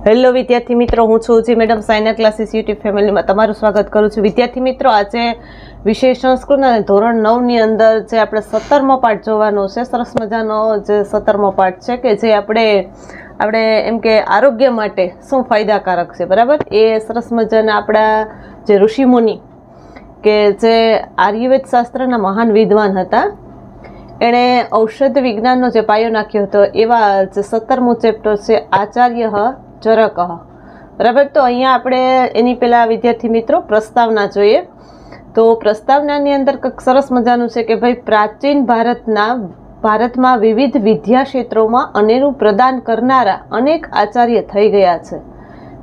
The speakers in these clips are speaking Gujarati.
હેલો વિદ્યાર્થી મિત્રો, હું છું જી મેડમ સાયના ક્લાસીસ યુટ્યુબ ફેમિલીમાં તમારું સ્વાગત કરું છું. વિદ્યાર્થી મિત્રો, આજે વિષય સંસ્કૃત અને ધોરણ 9 ની અંદર જે આપણે 17મો પાઠ જોવાનો છે, સરસ મજાનો જે 17મો પાઠ છે કે જે આપણે એમ કે આરોગ્ય માટે શું ફાયદાકારક છે, બરાબર. એ સરસ મજાના આપણા જે ઋષિમુનિ કે જે આયુર્વેદ શાસ્ત્રના મહાન વિદ્વાન હતા, એણે ઔષધ વિજ્ઞાનનો જે પાયો નાખ્યો હતો, એવા જે 17મું ચેપ્ટર છે આચાર્ય ચરક, બરાબર. તો અહીંયા આપણે એની પહેલાં વિદ્યાર્થી મિત્રો પ્રસ્તાવના જોઈએ. તો પ્રસ્તાવનાની અંદર કંઈક સરસ મજાનું છે કે ભાઈ, પ્રાચીન ભારતમાં વિવિધ વિદ્યા ક્ષેત્રોમાં અનેરું પ્રદાન કરનારા અનેક આચાર્ય થઈ ગયા છે.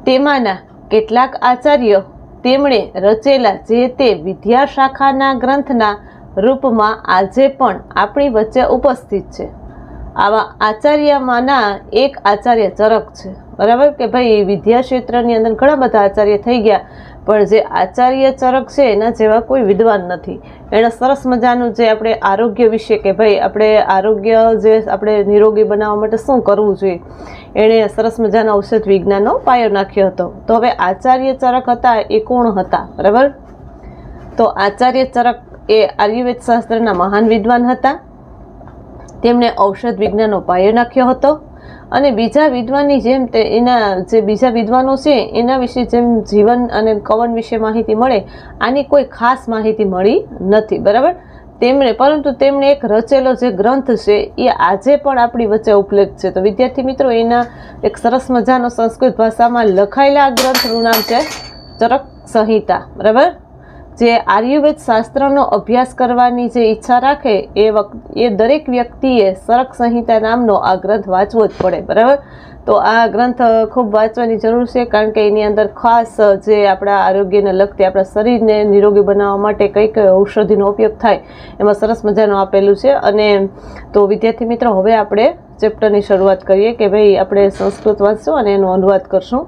તેમાંના કેટલાક આચાર્યો તેમણે રચેલા જે તે વિદ્યા શાખાના ગ્રંથના રૂપમાં આજે પણ આપણી વચ્ચે ઉપસ્થિત છે. આવા આચાર્યમાંના એક આચાર્ય ચરક છે, બરાબર. કે ભાઈ વિદ્યા ક્ષેત્રની અંદર ઘણા બધા આચાર્ય થઈ ગયા, પણ જે આચાર્ય ચરક છે એના જેવા કોઈ વિદ્વાન નથી. એણે સરસ મજાનું જે આપણે આરોગ્ય વિશે કે ભાઈ આપણે આરોગ્ય જે આપણે નિરોગી બનાવવા માટે શું કરવું જોઈએ, એણે સરસ મજાના ઔષધ વિજ્ઞાનનો પાયો નાખ્યો હતો. તો હવે આચાર્ય ચરક હતા એ કોણ હતા, બરાબર. તો આચાર્ય ચરક એ આયુર્વેદ શાસ્ત્રના મહાન વિદ્વાન હતા. તેમણે ઔષધ વિજ્ઞાનનો પાયો નાખ્યો હતો અને બીજા વિદ્વાનની જેમ એના જે બીજા વિદ્વાનો છે એના વિશે જેમ જીવન અને કવન વિશે માહિતી મળે, આની કોઈ ખાસ માહિતી મળી નથી, બરાબર. પરંતુ તેમણે એક રચેલો જે ગ્રંથ છે એ આજે પણ આપણી વચ્ચે ઉપલબ્ધ છે. તો વિદ્યાર્થી મિત્રો, એના એક સરસ મજાનો સંસ્કૃત ભાષામાં લખાયેલા ગ્રંથનું નામ છે ચરક સંહિતા, બરાબર. જે આયુર્વેદ શાસ્ત્રનો અભ્યાસ કરવાની જે ઈચ્છા રાખે એ દરેક વ્યક્તિએ ચરક સંહિતા નામનો આ ગ્રંથ વાંચવો જ પડે, બરાબર. તો આ ગ્રંથ ખૂબ વાંચવાની જરૂર છે, કારણ કે એની અંદર ખાસ જે આપણા આરોગ્યને લગતી, આપણા શરીરને નિરોગી બનાવવા માટે કઈ કઈ ઔષધિનો ઉપયોગ થાય એમાં સરસ મજાનું આપેલું છે. અને તો વિદ્યાર્થી મિત્રો, હવે આપણે ચેપ્ટરની શરૂઆત કરીએ કે ભાઈ આપણે સંસ્કૃત વાંચશું અને એનો અનુવાદ કરશું.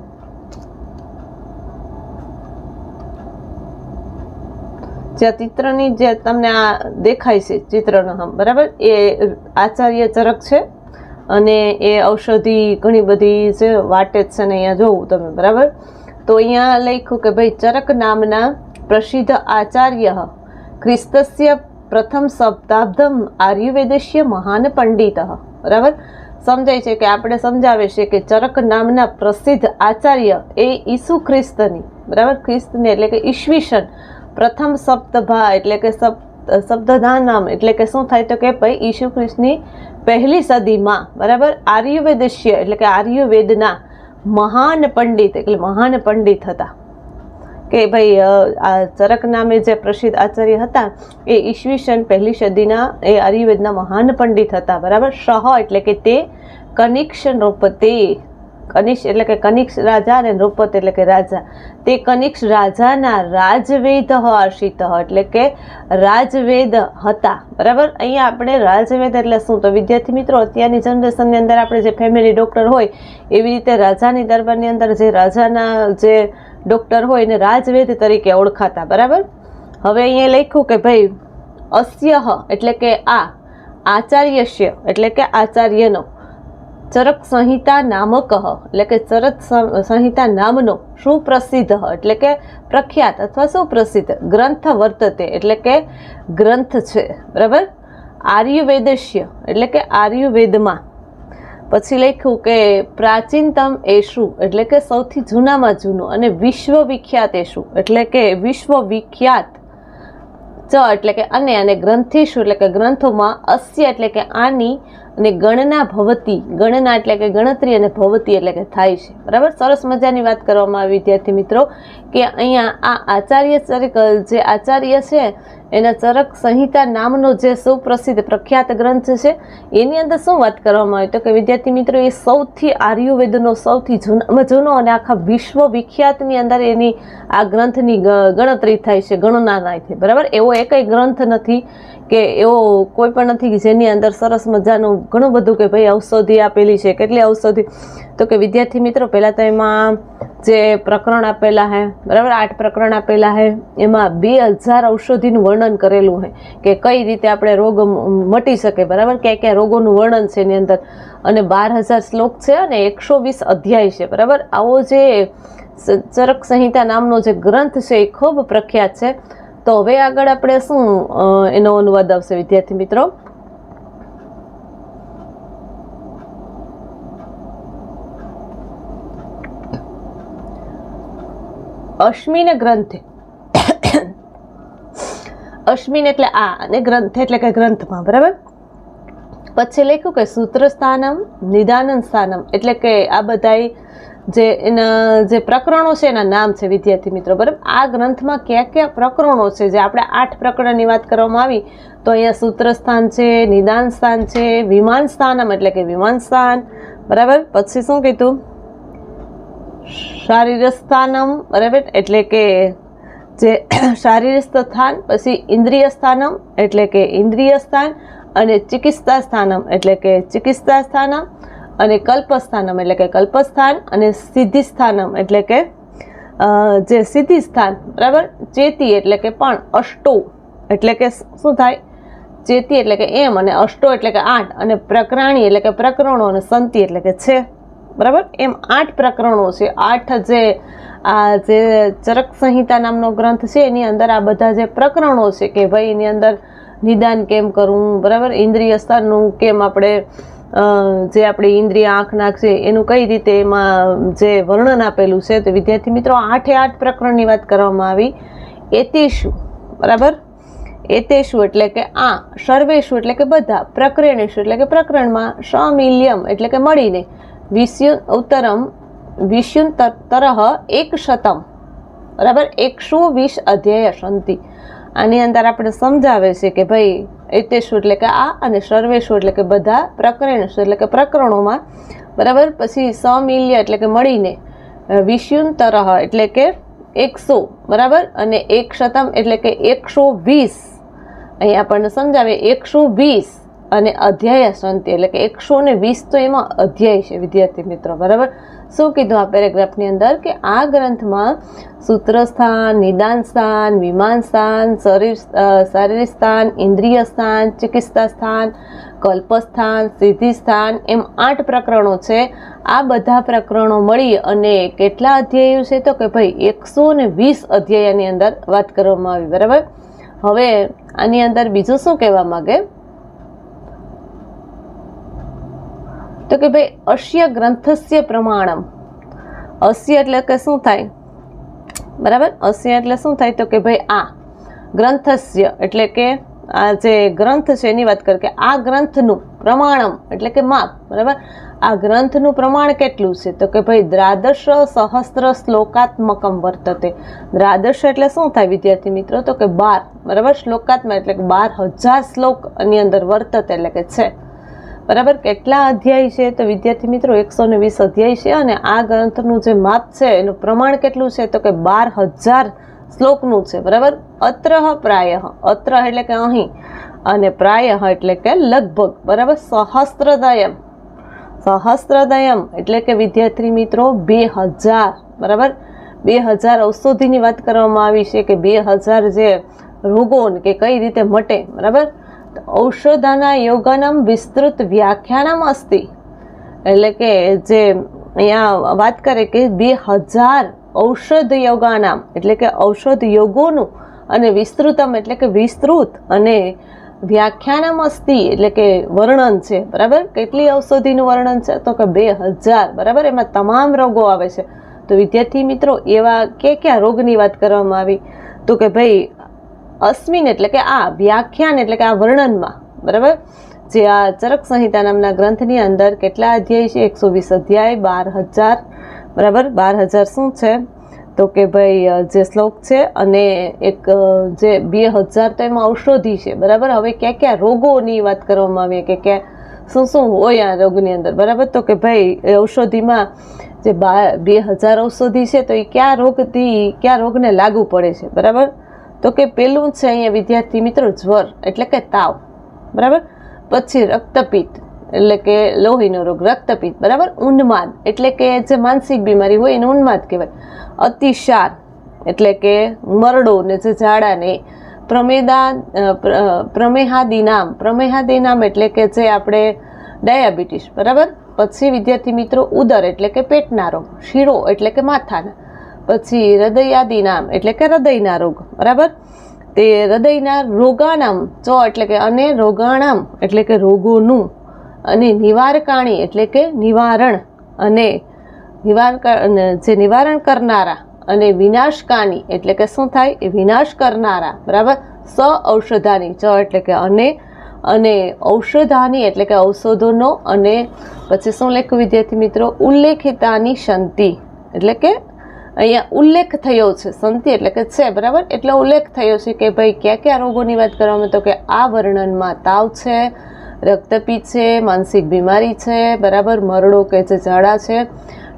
જે ચિત્રની જે તમને આ દેખાય છે ચિત્રનો, બરાબર, એ આચાર્ય ચરક છે અને એ ઔષધિ ઘણી બધી છે, વાટે જ છે ને અહીંયા જોવું તમે, બરાબર. તો અહીંયા લખ્યું કે ભાઈ ચરક નામના પ્રસિદ્ધ આચાર્ય ખ્રિસ્તસ્ય પ્રથમ શતાબ્દમ આયુર્વેદસ્ય મહાન પંડિત, બરાબર. સમજાય છે કે આપણે સમજાવે છે કે ચરક નામના પ્રસિદ્ધ આચાર્ય એ ઈસુ ખ્રિસ્તની, બરાબર, ખ્રિસ્તની એટલે કે ઈસવીસન પ્રથમ સપ્તભા એટલે કે શબ્દધાનમ એટલે કે શું થાય તો કે ભાઈ ઈસુ ખ્રિસ્તની પહેલી સદીમાં, બરાબર, આયુર્વેદસ્ય એટલે કે આયુર્વેદના મહાન પંડિત એટલે મહાન પંડિત હતા. કે ભાઈ આ ચરક નામે જે પ્રસિદ્ધ આચાર્ય હતા એ ઈસવીસન પહેલી સદીના એ આયુર્વેદના મહાન પંડિત હતા, બરાબર. સહ એટલે કે તે, કનિષ્ક નૃપતે, કનિષ્ક એટલે કે કનિષ્ક રાજા અને નૃપત એટલે કે રાજા, તે કનિષ્ક રાજાના રાજવેદ આશ્રિત એટલે કે રાજવેદ હતા, બરાબર. અહીંયા આપણે રાજવેદ એટલે શું, તો વિદ્યાર્થી મિત્રો, અત્યારની જનરેશનની અંદર આપણે જે ફેમિલી ડૉક્ટર હોય એવી રીતે રાજાની દરબારની અંદર જે રાજાના જે ડૉક્ટર હોય એને રાજવેદ તરીકે ઓળખાતા, બરાબર. હવે અહીંયા લખ્યું કે ભાઈ અસ્ય એટલે કે આ, આચાર્યસ્ય એટલે કે આચાર્યનો, ચરક સંહિતા નામક એટલે કે ચરક સંહિતા નામનો સુપ્રસિદ્ધ એટલે કે પ્રખ્યાત અથવા સુપ્રસિદ્ધ ગ્રંથ વર્તતે એટલે કે ગ્રંથ છે, બરાબર. આયુર્વેદસ્ય એટલે કે આયુર્વેદમાં. પછી લખ્યું કે પ્રાચીનતમ એશું એટલે કે સૌથી જૂનામાં જૂનું, અને વિશ્વવિખ્યાત એશું એટલે કે વિશ્વવિખ્યાત, એટલે કે અને ગ્રંથિશું એટલે કે ગ્રંથોમાં, અસ્ય એટલે કે આની, અને ગણના ભવતી, ગણના એટલે કે ગણતરી, અને ભવતી એટલે કે થાય છે, બરાબર. સરસ મજાની વાત કરવામાં આવી વિદ્યાર્થી મિત્રો કે અહીંયા આ આચાર્ય ચરક જે આચાર્ય છે એના ચરક સંહિતા નામનો જે સુપ્રસિદ્ધ પ્રખ્યાત ગ્રંથ છે એની અંદર શું વાત કરવામાં આવી તો કે વિદ્યાર્થી મિત્રો, એ સૌથી આયુર્વેદનો સૌથી જૂનો અને આખા વિશ્વ વિખ્યાતની અંદર એની આ ગ્રંથની ગણતરી થાય છે, ગણના થાય છે, બરાબર. એવો એકય ગ્રંથ નથી કે એવો કોઈ પણ નથી કે જેની અંદર સરસ મજાનું ઘણું બધું કે ભાઈ ઔષધિ આપેલી છે. કેટલી ઔષધિ, તો કે વિદ્યાર્થી મિત્રો પહેલાં તો એમાં જે પ્રકરણ આપેલા है बराबर 8 प्रकरण આપેલા है એમાં 2000 ઔષધિનું વર્ણન કરેલું है કે કઈ રીતે આપણે રોગ મટી શકે બરાબર ક્યાં ક્યાં રોગોનું વર્ણન છે એની અંદર અને 12000 શ્લોક છે અને 120 અધ્યાય છે બરાબર આવો જે ચરક સંહિતા નામનો જે ગ્રંથ છે એ ખૂબ પ્રખ્યાત છે તો હવે આગળ આપણે શું એનો અનુવાદ આવશે વિદ્યાર્થી મિત્રો અશ્મિન ગ્રંથે અશ્મિન એટલે આ અને ગ્રંથ એટલે કે ગ્રંથમાં બરાબર પછી લખ્યું કે સૂત્ર સ્થાનમ નિદાન સ્થાનમ એટલે કે આ બધા જે એના જે પ્રકરણો છે એના નામ છે વિદ્યાર્થી મિત્રો બરાબર આ ગ્રંથમાં કયા કયા પ્રકરણો છે જે આપણે 8 પ્રકરણની વાત કરવામાં આવી તો અહીંયા સૂત્ર સ્થાન છે નિદાન સ્થાન છે વિમાન સ્થાનમ એટલે કે વિમાન સ્થાન બરાબર પછી શું કીધું શારીર સ્થાનમ બરાબર એટલે કે જે શારીરિક સ્થાન પછી ઇન્દ્રિય સ્થાનમ એટલે કે ઇન્દ્રિય સ્થાન અને ચિકિત્સા સ્થાનમ એટલે કે ચિકિત્સા સ્થાનમ અને કલ્પસ્થાનમ એટલે કે કલ્પસ્થાન અને સિદ્ધિ સ્થાનમ એટલે કે જે સિદ્ધિ સ્થાન બરાબર ચેતી એટલે કે પણ અષ્ટો એટલે કે શું થાય ચેતી એટલે કે એમ અને અષ્ટો એટલે કે 8 અને પ્રકરણી એટલે કે પ્રકરણો અને સંતિ એટલે કે છે બરાબર એમ 8 પ્રકરણો છે 8 જે આ જે ચરક સંહિતા નામનો ગ્રંથ છે એની અંદર આ બધા જે પ્રકરણો છે કે ભાઈ એની અંદર નિદાન કેમ કરવું બરાબર ઇન્દ્રિય સ્થાનનું કેમ આપણે જે આપણી ઇન્દ્રિય આંખ નાક છે એનું કઈ રીતે એમાં જે વર્ણન આપેલું છે તો વિદ્યાર્થી મિત્રો 8 પ્રકરણની વાત કરવામાં આવી એતેશુ બરાબર એતેશુ એટલે કે આ સર્વેશુ એટલે કે બધા પ્રકરણેશુ એટલે કે પ્રકરણમાં સામિલ્યમ એટલે કે મળીને વિષ્યુંતરઃ 100 બરાબર 120 અધ્યાય સંતિ આની અંદર આપણે સમજાવે છે કે ભાઈ એતેશુ એટલે કે આ અને સર્વેશુ એટલે કે બધા પ્રકરણેશુ એટલે કે પ્રકરણોમાં બરાબર પછી સમિલ્ય એટલે કે મળીને વિષ્યુંતરઃ એટલે કે 100 બરાબર અને 100 એટલે કે 120 અહીં આપણને સમજાવે 120 અને અધ્યાય સંતિ એટલે કે 120 તો એમાં અધ્યાય છે વિદ્યાર્થી મિત્રો બરાબર શું કીધું આ પેરેગ્રાફની અંદર કે આ ગ્રંથમાં સૂત્ર સ્થાન નિદાન સ્થાન વિમાન સ્થાન શારીરિક સ્થાન ઇન્દ્રિય સ્થાન ચિકિત્સા સ્થાન કલ્પસ્થાન સિદ્ધિ સ્થાન એમ 8 પ્રકરણો છે આ બધા પ્રકરણો મળી અને કેટલા અધ્યાયો છે તો કે ભાઈ 120 અધ્યાયની અંદર વાત કરવામાં આવી બરાબર હવે આની અંદર બીજું શું કહેવા માંગે તો કે ભાઈ અસ્ય ગ્રંથસ્ય પ્રમાણમ અસ્ય એટલે કે શું થાય બરાબર અસ્ય એટલે શું થાય તો કે ભાઈ આ ગ્રંથસ્ય એટલે કે આ જે ગ્રંથ છે એની વાત કરીએ કે આ ગ્રંથનું પ્રમાણમ એટલે કે માપ બરાબર આ ગ્રંથનું પ્રમાણ કેટલું છે તો કે ભાઈ 12 શ્લોકાત્મકમ વર્તતે 12 એટલે શું થાય વિદ્યાર્થી મિત્રો તો કે 12 બરાબર શ્લોકાત્મક એટલે કે 12000 શ્લોક ની અંદર વર્તતે એટલે કે છે બરાબર કેટલા અધ્યાય છે તો વિદ્યાર્થી મિત્રો 120 અધ્યાય છે અને આ ગ્રંથનું જે માપ છે એનું પ્રમાણ કેટલું છે તો કે 12000 શ્લોકનું છે બરાબર અત્ર પ્રાય અત્ર એટલે કે અહીં અને પ્રાય એટલે કે લગભગ બરાબર સહસ્ત્રદયમ એટલે કે વિદ્યાર્થી મિત્રો 2000 બરાબર 2000 ઔષધિની વાત કરવામાં આવી છે કે 2000 જે રોગો કે કઈ રીતે મટે બરાબર ઔષધાના યોગાનમ વિસ્તૃત વ્યાખ્યાનમ અસ્તિ એટલે કે જે અહીંયા વાત કરે કે 2000 ઔષધ યોગાનામ એટલે કે ઔષધ યોગોનું અને વિસ્તૃતમ એટલે કે વિસ્તૃત અને વ્યાખ્યાનમ અસ્તિ એટલે કે વર્ણન છે બરાબર કેટલી ઔષધિનું વર્ણન છે તો કે 2000 બરાબર એમાં તમામ રોગો આવે છે તો વિદ્યાર્થી મિત્રો એવા કયા રોગની વાત કરવામાં આવી તો કે ભાઈ અસ્મિન એટલે કે આ વ્યાખ્યાન એટલે કે આ વર્ણનમાં બરાબર જે આ ચરક સંહિતા નામના ગ્રંથની અંદર કેટલા અધ્યાય છે 120 અધ્યાય 12000 બરાબર 12000 શું છે તો કે ભાઈ જે શ્લોક છે અને એક જે 2000 તો એમાં ઔષધિ છે બરાબર હવે કયા રોગોની વાત કરવામાં આવી કે શું હોય આ રોગની અંદર બરાબર તો કે ભાઈ ઔષધિમાં જે 2000 ઔષધિ છે તો એ કયા રોગને લાગુ પડે છે બરાબર તો કે પેલું છે અહીંયા વિદ્યાર્થી મિત્રો જ્વર એટલે કે તાવ બરાબર પછી રક્તપિત્ત એટલે કે લોહીનો રોગ, રક્તપિત્ત, બરાબર. ઉન્માદ એટલે કે જે માનસિક બીમારી હોય એને ઉન્માદ કહેવાય. અતિસાર એટલે કે મરડો ને જે ઝાડા ને. પ્રમેહાદીનામ એટલે કે જે આપણે ડાયાબિટીસ, બરાબર. પછી વિદ્યાર્થી મિત્રો ઉદર એટલે કે પેટના રોગ, શિરો એટલે કે માથાના. પછી હૃદયાદિનામ એટલે કે હૃદયના રોગ, બરાબર. તે હૃદયના રોગાણામ, એટલે કે અને રોગાણામ એટલે કે રોગોનું, અને નિવારકાણી એટલે કે નિવારણ, અને જે નિવારણ કરનારા, અને વિનાશકાની એટલે કે શું થાય એ વિનાશ કરનારા, બરાબર. સ ઔષધાની, એટલે કે અને ઔષધાની એટલે કે ઔષધોનો, અને પછી શું લખ્યું વિદ્યાર્થી મિત્રો? ઉલ્લેખિતાની સંતિ એટલે કે અહીંયા ઉલ્લેખ થયો છે, સંતિ એટલે કે છે, બરાબર. એટલે ઉલ્લેખ થયો છે કે ભાઈ કયા કયા રોગોની વાત કરવામાં, તો કે આ વર્ણનમાં તાવ છે, રક્તપિત્ત છે, માનસિક બીમારી છે, બરાબર. મરડો કે જે ઝાડા છે,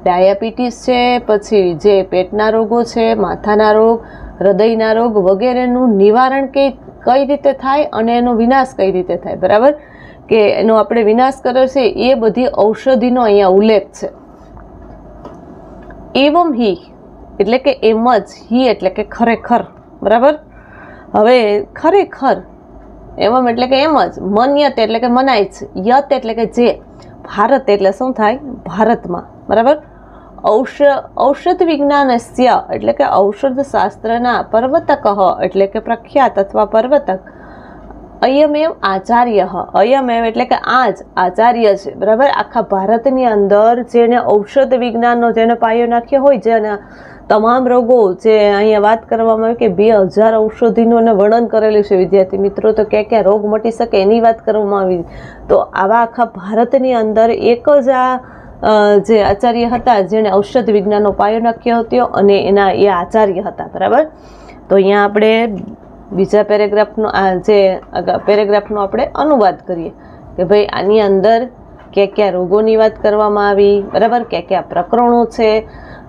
ડાયાબિટીસ છે, પછી જે પેટના રોગો છે, માથાના રોગ, હૃદયના રોગ વગેરેનું નિવારણ કઈ રીતે થાય અને એનો વિનાશ કઈ રીતે થાય, બરાબર. કે એનો આપણે વિનાશ કર્યો છે એ બધી ઔષધિનો અહીંયા ઉલ્લેખ છે. એવમ હિ એટલે કે એમ જ, હિ એટલે કે ખરેખર, બરાબર. હવે ખરેખર, એવમ એટલે કે એમ જ, મન્યત એટલે કે મનાય છે, યત એટલે કે જે, ભારત એટલે શું થાય? ભારતમાં, બરાબર. ઔષધ વિજ્ઞાનસ્ય એટલે કે ઔષધ શાસ્ત્રના પર્વતક એટલે કે પ્રખ્યાત અથવા પર્વતક. અયમેવ આચાર્ય, અયમેવ એટલે કે આ જ આચાર્ય છે, બરાબર. આખા ભારતની અંદર જેને ઔષધ વિજ્ઞાનનો જેને પાયો નાખ્યો હોય, જેને તમામ રોગો જે અહીંયા વાત કરવામાં આવી કે 2000 ઔષધિનું વર્ણન કરેલું છે વિદ્યાર્થી મિત્રો, તો ક્યાં ક્યાં રોગ મટી શકે એની વાત કરવામાં આવી. તો આવા આખા ભારતની અંદર એક જ આ જે આચાર્ય હતા જેણે ઔષધ વિજ્ઞાનનો પાયો નાખ્યો હતો, અને એ આચાર્ય હતા, બરાબર. તો અહીંયા આપણે બીજા પેરેગ્રાફનો પેરેગ્રાફનો આપણે અનુવાદ કરીએ કે ભાઈ આની અંદર કયા કયા રોગોની વાત કરવામાં આવી, બરાબર. કયા કયા પ્રકરણો છે.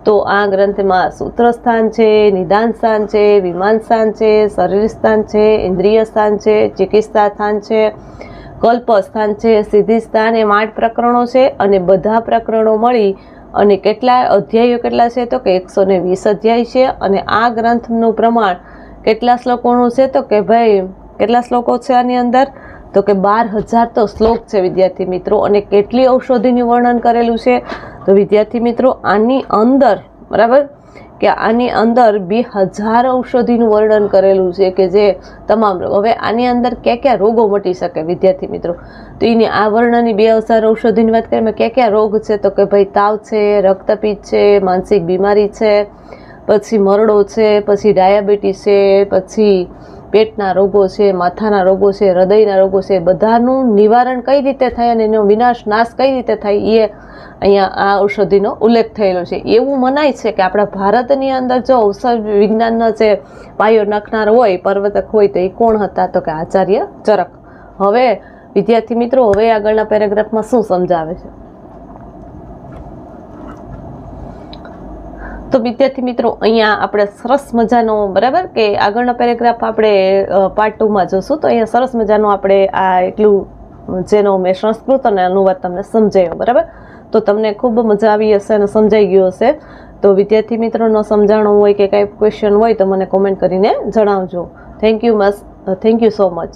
તો આ ગ્રંથમાં સૂત્ર સ્થાન છે, નિદાન સ્થાન છે, વિમાન સ્થાન છે, શરીર સ્થાન છે, ઇન્દ્રિય સ્થાન છે, ચિકિત્સા સ્થાન છે, કલ્પ સ્થાન છે, સિદ્ધિ સ્થાન, એમ 8 પ્રકરણો છે. અને બધા પ્રકરણો મળી અને કેટલા અધ્યાયો કેટલા છે? તો કે 120 અધ્યાય છે. અને આ ગ્રંથનું પ્રમાણ કેટલા શ્લોકોનું છે? તો કે ભાઈ કેટલા શ્લોકો છે આની અંદર? તો કે 12,000 તો શ્લોક છે વિદ્યાર્થી મિત્રો. અને કેટલી ઔષધિનું વર્ણન કરેલું છે? તો વિદ્યાર્થી મિત્રો આની અંદર, બરાબર, કે આની અંદર 2000 ઔષધિનું વર્ણન કરેલું છે કે જે તમામ રોગ. હવે આની અંદર કયા કયા રોગો મટી શકે વિદ્યાર્થી મિત્રો? તો એની આ વર્ણનની 2000 ઔષધિની વાત કરીએ, કયા કયા રોગ છે? તો કે ભાઈ તાવ છે, રક્તપિત્ત છે, માનસિક બીમારી છે, પછી મરડો છે, પછી ડાયાબિટીસ છે, પછી પેટના રોગો છે, માથાના રોગો છે, હૃદયના રોગો છે, બધાનું નિવારણ કઈ રીતે થાય અને એનો નાશ કઈ રીતે થાય એ અહીંયા આ ઔષધિનો ઉલ્લેખ થયેલો છે. એવું મનાય છે કે આપણા ભારતની અંદર જો ઔષધ વિજ્ઞાનનો જે પાયો નાખનાર હોય, પર્વતક હોય, તો એ કોણ હતા? તો કે આચાર્ય ચરક. હવે વિદ્યાર્થી મિત્રો હવે આગળના પેરેગ્રાફમાં શું સમજાવે છે? તો વિદ્યાર્થી મિત્રો અહીંયા આપણે સરસ મજાનો, બરાબર, કે આગળનો પેરેગ્રાફ આપણે પાર્ટ 2માં જોશું. તો અહીંયા સરસ મજાનો આપણે આ એટલું જેનો મેં સંસ્કૃત અને અનુવાદ તમને સમજાયો, બરાબર. તો તમને ખૂબ મજા આવી હશે અને સમજાઈ ગયું હશે. તો વિદ્યાર્થી મિત્રોનો સમજાણું હોય કે કાંઈ ક્વેશ્ચન હોય તો મને કોમેન્ટ કરીને જણાવજો. Thank you so much.